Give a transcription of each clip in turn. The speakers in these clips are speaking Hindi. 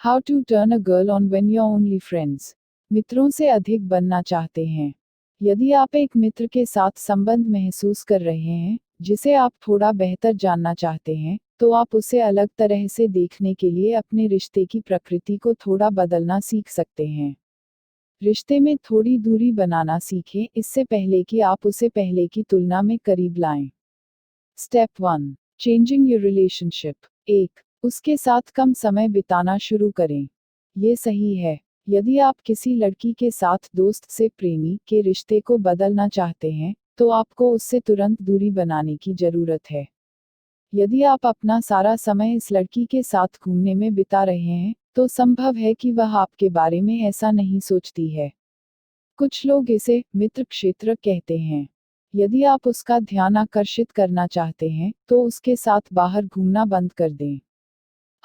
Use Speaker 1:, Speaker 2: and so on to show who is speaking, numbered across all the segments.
Speaker 1: How to turn a girl on when your only friends. मित्रों से अधिक बनना चाहते हैं। यदि आप एक मित्र के साथ संबंध महसूस कर रहे हैं, जिसे आप थोड़ा बेहतर जानना चाहते हैं, तो आप उसे अलग तरह से देखने के लिए अपने रिश्ते की प्रकृति को थोड़ा बदलना सीख सकते हैं। रिश्ते में थोड़ी दूरी बनाना सीखें, इससे पहले कि आप उसे पहले की तुलना में करीब लाएं। Step 1, changing your relationship. 1, उसके साथ कम समय बिताना शुरू करें। ये सही है। यदि आप किसी लड़की के साथ दोस्त से प्रेमी के रिश्ते को बदलना चाहते हैं, तो आपको उससे तुरंत दूरी बनाने की जरूरत है। यदि आप अपना सारा समय इस लड़की के साथ घूमने में बिता रहे हैं, तो संभव है कि वह आपके बारे में ऐसा नहीं सोचती है। कुछ लोग इसे मित्र क्षेत्र कहते हैं। यदि आप उसका ध्यान आकर्षित करना चाहते हैं, तो उसके साथ बाहर घूमना बंद कर दें।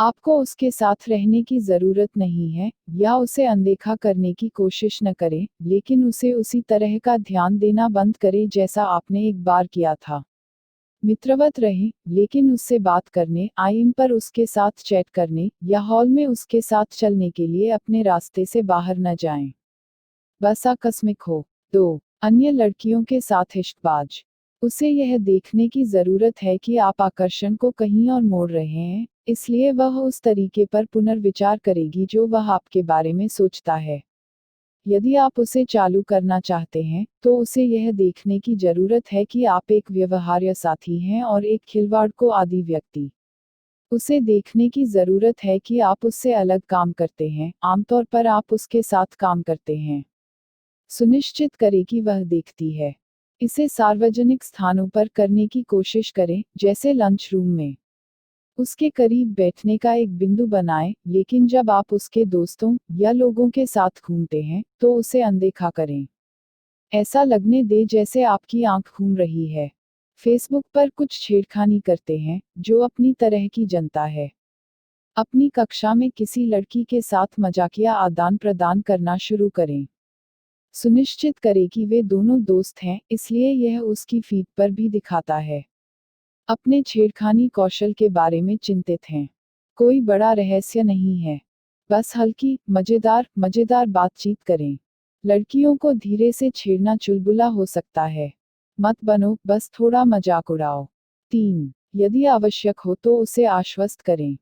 Speaker 1: आपको उसके साथ रहने की जरूरत नहीं है, या उसे अनदेखा करने की कोशिश न करें, लेकिन उसे उसी तरह का ध्यान देना बंद करें जैसा आपने एक बार किया था। मित्रवत रहें, लेकिन उससे बात करने, आईएम पर उसके साथ चैट करने, या हॉल में उसके साथ चलने के लिए अपने रास्ते से बाहर न जाएं। बस आकस्मिक हो। 2, अन्य लड़कियों के साथ इश्कबाज। उसे यह देखने की जरूरत है कि आप आकर्षण को कहीं और मोड़ रहे हैं, इसलिए वह उस तरीके पर पुनर्विचार करेगी जो वह आपके बारे में सोचता है। यदि आप उसे चालू करना चाहते हैं, तो उसे यह देखने की जरूरत है कि आप एक व्यवहार्य साथी हैं और एक खिलवाड़ को आदी व्यक्ति। उसे देखने की जरूरत है कि आप उससे अलग काम करते हैं, आमतौर पर आप उसके साथ काम करते हैं। सुनिश्चित करें कि वह देखती है। इसे सार्वजनिक स्थानों पर करने की कोशिश करें, जैसे लंच रूम में। उसके करीब बैठने का एक बिंदु बनाएं, लेकिन जब आप उसके दोस्तों या लोगों के साथ घूमते हैं, तो उसे अनदेखा करें। ऐसा लगने दे जैसे आपकी आंख घूम रही है। फेसबुक पर कुछ छेड़खानी करते हैं, जो अपनी तरह की जनता है। अपनी कक्षा में किसी लड़की के साथ मजाकिया आदान प्रदान करना शुरू करें। सुनिश्चित करें कि वे दोनों दोस्त हैं, इसलिए यह उसकी फीड पर भी दिखाता है। अपने छेड़खानी कौशल के बारे में चिंतित हैं। कोई बड़ा रहस्य नहीं है। बस हल्की, मजेदार बातचीत करें। लड़कियों को धीरे से छेड़ना चुलबुला हो सकता है। मत बनो, बस थोड़ा मजाक उड़ाओ। 3, यदि आवश्यक हो तो उसे आश्वस्त करें।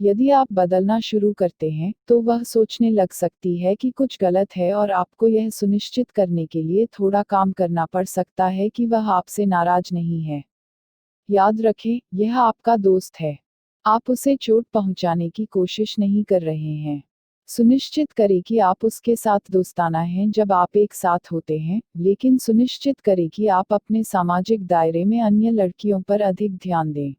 Speaker 1: यदि आप बदलना शुरू करते हैं, तो वह सोचने लग सकती है कि कुछ गलत है और आपको यह सुनिश्चित करने के लिए थोड़ा काम करना पड़ सकता है कि वह आपसे नाराज नहीं है। याद रखें, यह आपका दोस्त है। आप उसे चोट पहुंचाने की कोशिश नहीं कर रहे हैं। सुनिश्चित करें कि आप उसके साथ दोस्ताना हैं जब आप एक साथ होते हैं, लेकिन सुनिश्चित करें कि आप अपने सामाजिक दायरे में अन्य लड़कियों पर अधिक ध्यान दें।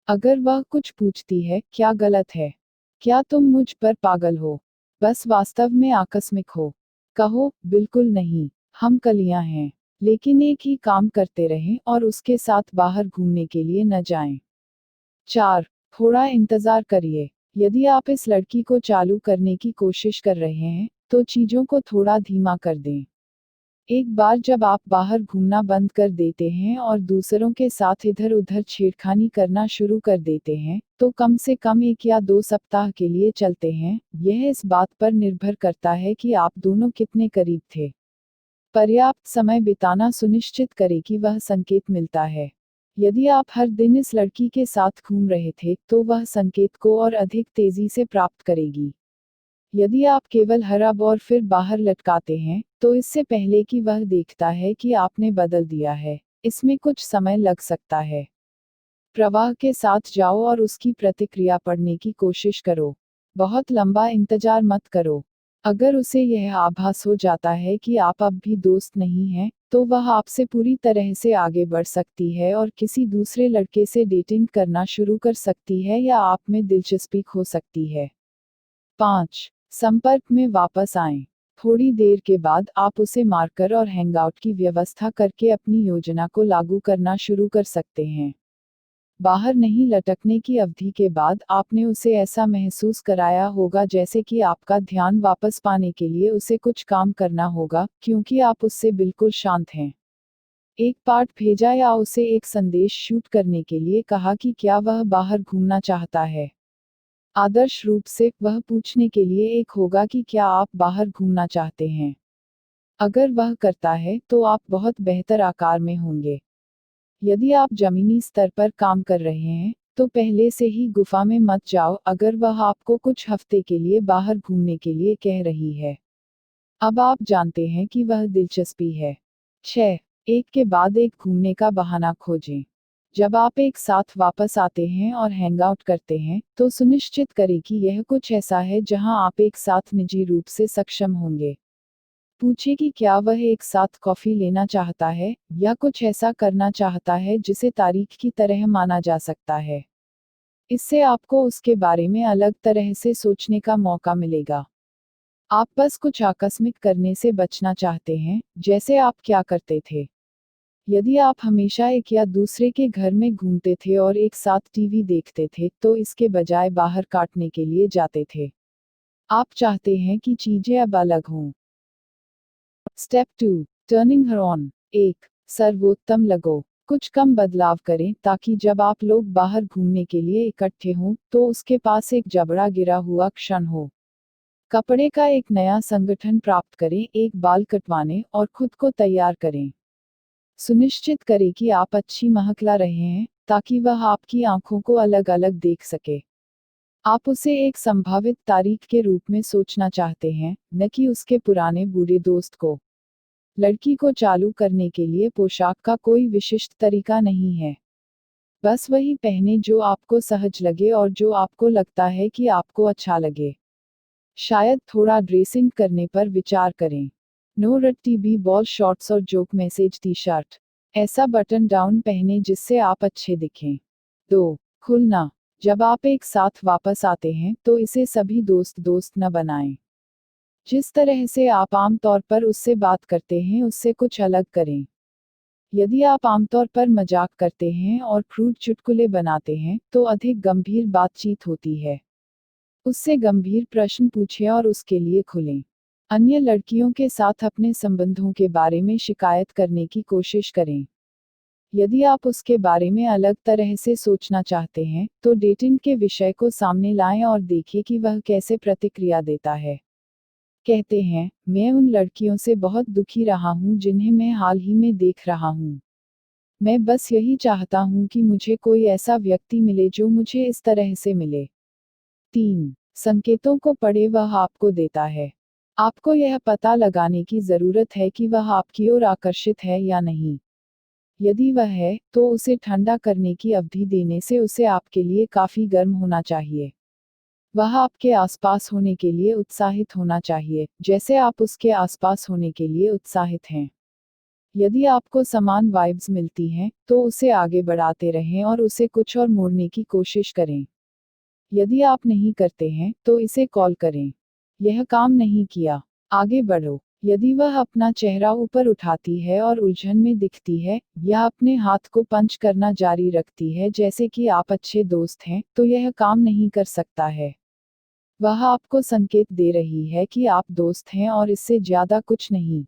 Speaker 1: अगर वह कुछ पूछती है, क्या गलत है? क्या तुम मुझ पर पागल हो? बस वास्तव में आकस्मिक हो? कहो, बिल्कुल नहीं, हम कलियां हैं। लेकिन एक ही काम करते रहें और उसके साथ बाहर घूमने के लिए न जाएं। 4, थोड़ा इंतजार करिए। यदि आप इस लड़की को चालू करने की कोशिश कर रहे हैं, तो चीजों को थोड़ा धीमा कर दें। एक बार जब आप बाहर घूमना बंद कर देते हैं और दूसरों के साथ इधर उधर छेड़खानी करना शुरू कर देते हैं, तो कम से कम 1 या 2 सप्ताह के लिए चलते हैं। यह इस बात पर निर्भर करता है कि आप दोनों कितने करीब थे। पर्याप्त समय बिताना सुनिश्चित करें कि वह संकेत मिलता है। यदि आप हर दिन इस लड़की के साथ घूम रहे थे, तो वह संकेत को और अधिक तेजी से प्राप्त करेगी। यदि आप केवल हर अब और फिर बाहर लटकाते हैं, तो इससे पहले कि वह देखता है कि आपने बदल दिया है, इसमें कुछ समय लग सकता है। प्रवाह के साथ जाओ और उसकी प्रतिक्रिया पढ़ने की कोशिश करो। बहुत लंबा इंतजार मत करो। अगर उसे यह आभास हो जाता है कि आप अब भी दोस्त नहीं हैं, तो वह आपसे पूरी तरह से आगे बढ़ सकती है और किसी दूसरे लड़के से डेटिंग करना शुरू कर सकती है या आप में दिलचस्पी खो सकती है। 5, संपर्क में वापस आएं। थोड़ी देर के बाद आप उसे मार्कर और हैंगआउट की व्यवस्था करके अपनी योजना को लागू करना शुरू कर सकते हैं। बाहर नहीं लटकने की अवधि के बाद आपने उसे ऐसा महसूस कराया होगा जैसे कि आपका ध्यान वापस पाने के लिए उसे कुछ काम करना होगा, क्योंकि आप उससे बिल्कुल शांत हैं। एक पाठ भेजा या उसे एक संदेश शूट करने के लिए कहा कि क्या वह बाहर घूमना चाहता है। आदर्श रूप से वह पूछने के लिए एक होगा कि क्या आप बाहर घूमना चाहते हैं। अगर वह करता है तो आप बहुत बेहतर आकार में होंगे। यदि आप जमीनी स्तर पर काम कर रहे हैं तो पहले से ही गुफा में मत जाओ अगर वह आपको कुछ हफ्ते के लिए बाहर घूमने के लिए कह रही है। अब आप जानते हैं कि वह दिलचस्पी है। 6. एक के बाद एक घूमने का बहाना खोजें। जब आप एक साथ वापस आते हैं और हैंगआउट करते हैं तो सुनिश्चित करें कि यह कुछ ऐसा है जहां आप एक साथ निजी रूप से सक्षम होंगे। पूछें कि क्या वह एक साथ कॉफी लेना चाहता है या कुछ ऐसा करना चाहता है जिसे तारीख की तरह माना जा सकता है। इससे आपको उसके बारे में अलग तरह से सोचने का मौका मिलेगा। आप बस कुछ आकस्मिक करने से बचना चाहते हैं, जैसे आप क्या करते थे। यदि आप हमेशा एक या दूसरे के घर में घूमते थे और एक साथ टीवी देखते थे, तो इसके बजाय बाहर काटने के लिए जाते थे। आप चाहते हैं कि चीजें अब अलग हों। स्टेप 2. Turning her on. 1. सर्वोत्तम लगो. कुछ कम बदलाव करें ताकि जब आप लोग बाहर घूमने के लिए इकट्ठे हों, तो उसके पास एक जबड़ा गिरा हुआ क्षण हो। कपड़े का एक नया संगठन प्राप्त करें, एक बाल कटवाने और खुद को तैयार करें। सुनिश्चित करें कि आप अच्छी महक ला रहे हैं, ताकि वह आपकी आंखों को अलग अलग देख सके। आप उसे एक संभावित तारीख के रूप में सोचना चाहते हैं, न कि उसके पुराने बुरे दोस्त को। लड़की को चालू करने के लिए पोशाक का कोई विशिष्ट तरीका नहीं है। बस वही पहने जो आपको सहज लगे और जो आपको लगता है कि आपको अच्छा लगे। शायद थोड़ा ड्रेसिंग करने पर विचार करें। नो रट्टी बी बॉल शॉर्ट्स और जोक मैसेज टी शर्ट। ऐसा बटन डाउन पहने जिससे आप अच्छे दिखें। 2. खुलना. जब आप एक साथ वापस आते हैं तो इसे सभी दोस्त दोस्त न बनाएं। जिस तरह से आप आमतौर पर उससे बात करते हैं उससे कुछ अलग करें। यदि आप आमतौर पर मजाक करते हैं और क्रूड चुटकुले बनाते हैं तो अधिक गंभीर बातचीत होती है। उससे गंभीर प्रश्न पूछें और उसके लिए खुलें। अन्य लड़कियों के साथ अपने संबंधों के बारे में शिकायत करने की कोशिश करें। यदि आप उसके बारे में अलग तरह से सोचना चाहते हैं तो डेटिंग के विषय को सामने लाएं और देखें कि वह कैसे प्रतिक्रिया देता है। कहते हैं, मैं उन लड़कियों से बहुत दुखी रहा हूं जिन्हें मैं हाल ही में देख रहा हूं। मैं बस यही चाहता हूं कि मुझे कोई ऐसा व्यक्ति मिले जो मुझे इस तरह से मिले। 3. संकेतों को पढ़े वह आपको देता है। आपको यह पता लगाने की जरूरत है कि वह आपकी ओर आकर्षित है या नहीं। यदि वह है, तो उसे ठंडा करने की अवधि देने से उसे आपके लिए काफी गर्म होना चाहिए। वह आपके आसपास होने के लिए उत्साहित होना चाहिए, जैसे आप उसके आसपास होने के लिए उत्साहित हैं। यदि आपको समान वाइब्स मिलती हैं, तो उसे आगे बढ़ाते रहें और उसे कुछ और मोड़ने की कोशिश करें। यदि आप नहीं करते हैं, तो इसे कॉल करें। यह काम नहीं किया। आगे बढ़ो। यदि वह अपना चेहरा ऊपर उठाती है और उलझन में दिखती है, या अपने हाथ को पंच करना जारी रखती है जैसे कि आप अच्छे दोस्त हैं, तो यह काम नहीं कर सकता है। वह आपको संकेत दे रही है कि आप दोस्त हैं और इससे ज्यादा कुछ नहीं।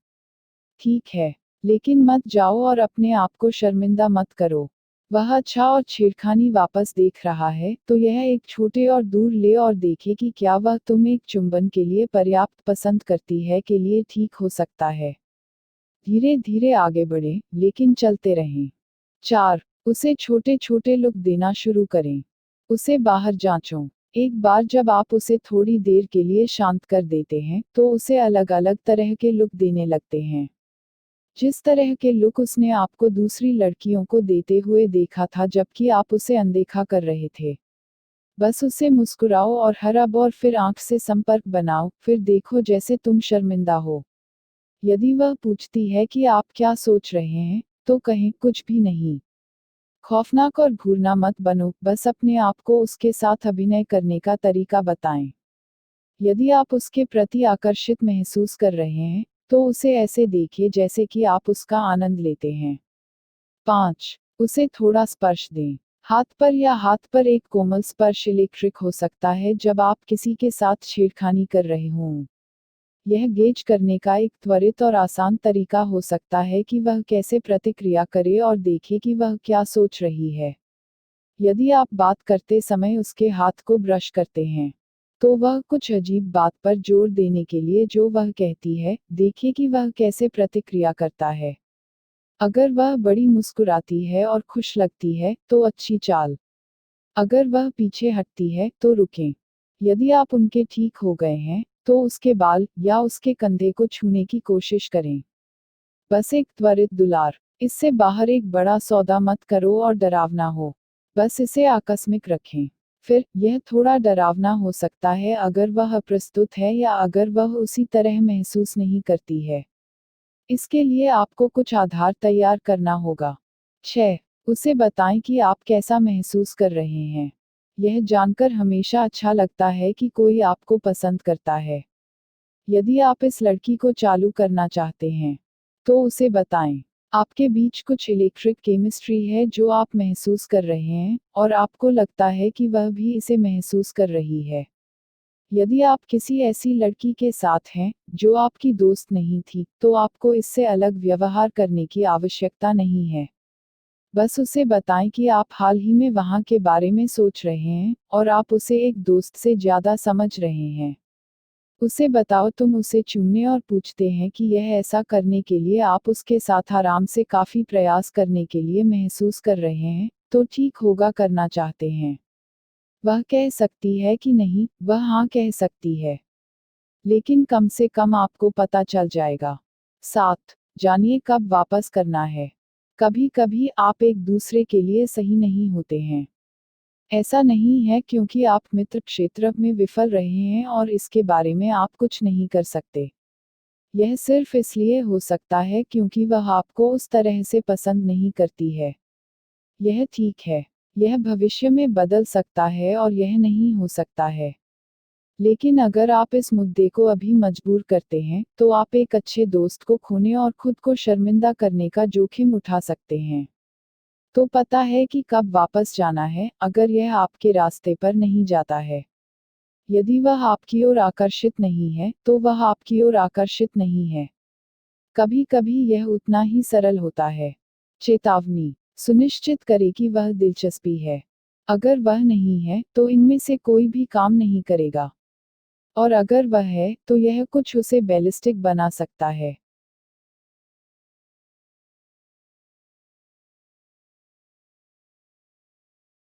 Speaker 1: ठीक है। लेकिन मत जाओ और अपने आप को शर्मिंदा मत करो। वह अच्छा और छेड़खानी वापस देख रहा है, तो यह एक छोटे और दूर ले और देखे कि क्या वह तुम एक चुंबन के लिए पर्याप्त पसंद करती है के लिए ठीक हो सकता है। धीरे धीरे आगे बढ़ें, लेकिन चलते रहें। 4. उसे छोटे छोटे लुक देना शुरू करें। उसे बाहर जांचो। एक बार जब आप उसे थोड़ी देर के लिए शांत कर देते हैं, तो उसे अलग अलग तरह के लुक देने लगते हैं। जिस तरह के लुक उसने आपको दूसरी लड़कियों को देते हुए देखा था जबकि आप उसे अनदेखा कर रहे थे। बस उसे मुस्कुराओ और हरब और फिर आंख से संपर्क बनाओ, फिर देखो जैसे तुम शर्मिंदा हो। यदि वह पूछती है कि आप क्या सोच रहे हैं, तो कहें कुछ भी नहीं। खौफनाक और घूरना मत बनो, बस अपने आप को उसके साथ अभिनय करने का तरीका बताएं। यदि आप उसके प्रति आकर्षित महसूस कर रहे हैं, तो उसे ऐसे देखिए जैसे कि आप उसका आनंद लेते हैं। 5. उसे थोड़ा स्पर्श दें। हाथ पर या हाथ पर एक कोमल स्पर्श इलेक्ट्रिक हो सकता है जब आप किसी के साथ छेड़खानी कर रहे हों। यह गेज करने का एक त्वरित और आसान तरीका हो सकता है कि वह कैसे प्रतिक्रिया करे और देखे कि वह क्या सोच रही है। यदि आप बात करते समय उसके हाथ को ब्रश करते हैं, तो वह कुछ अजीब बात पर जोर देने के लिए जो वह कहती है, देखें कि वह कैसे प्रतिक्रिया करता है। अगर वह बड़ी मुस्कुराती है और खुश लगती है, तो अच्छी चाल। अगर वह पीछे हटती है, तो रुकें। यदि आप उनके ठीक हो गए हैं, तो उसके बाल या उसके कंधे को छूने की कोशिश करें। बस एक त्वरित दुलार। इससे बाहर एक बड़ा सौदा मत करो और डरावना हो। बस इसे आकस्मिक रखें। फिर, यह थोड़ा डरावना हो सकता है अगर वह अप्रस्तुत है या अगर वह उसी तरह महसूस नहीं करती है। इसके लिए आपको कुछ आधार तैयार करना होगा। 6. उसे बताएं कि आप कैसा महसूस कर रहे हैं। यह जानकर हमेशा अच्छा लगता है कि कोई आपको पसंद करता है। यदि आप इस लड़की को चालू करना चाहते हैं, तो उसे बताएं। आपके बीच कुछ इलेक्ट्रिक केमिस्ट्री है जो आप महसूस कर रहे हैं, और आपको लगता है कि वह भी इसे महसूस कर रही है। यदि आप किसी ऐसी लड़की के साथ हैं, जो आपकी दोस्त नहीं थी, तो आपको इससे अलग व्यवहार करने की आवश्यकता नहीं है। बस उसे बताएं कि आप हाल ही में वहाँ के बारे में सोच रहे हैं, और आप उसे एक दोस्त से ज़्यादा समझ रहे हैं। उसे बताओ तुम उसे चूमने और पूछते हैं कि यह ऐसा करने के लिए आप उसके साथ आराम से काफ़ी प्रयास करने के लिए महसूस कर रहे हैं, तो ठीक होगा करना चाहते हैं। वह कह सकती है कि नहीं, वह हाँ कह सकती है। लेकिन कम से कम आपको पता चल जाएगा। 7. जानिए कब वापस करना है। कभी कभी आप एक दूसरे के लिए सही नहीं होते हैं। ऐसा नहीं है क्योंकि आप मित्र क्षेत्र में विफल रहे हैं और इसके बारे में आप कुछ नहीं कर सकते। यह सिर्फ इसलिए हो सकता है क्योंकि वह आपको उस तरह से पसंद नहीं करती है। यह ठीक है। यह भविष्य में बदल सकता है और यह नहीं हो सकता है। लेकिन अगर आप इस मुद्दे को अभी मजबूर करते हैं, तो आप एक अच्छे दोस्त को खोने और खुद को शर्मिंदा करने का जोखिम उठा सकते हैं। तो पता है कि कब वापस जाना है, अगर यह आपके रास्ते पर नहीं जाता है। यदि वह आपकी ओर आकर्षित नहीं है, तो वह आपकी ओर आकर्षित नहीं है। कभी कभी यह उतना ही सरल होता है। चेतावनी। सुनिश्चित करें कि वह दिलचस्पी है। अगर वह नहीं है, तो इनमें से कोई भी काम नहीं करेगा। और अगर वह है, तो यह कुछ उसे बैलिस्टिक बना सकता है।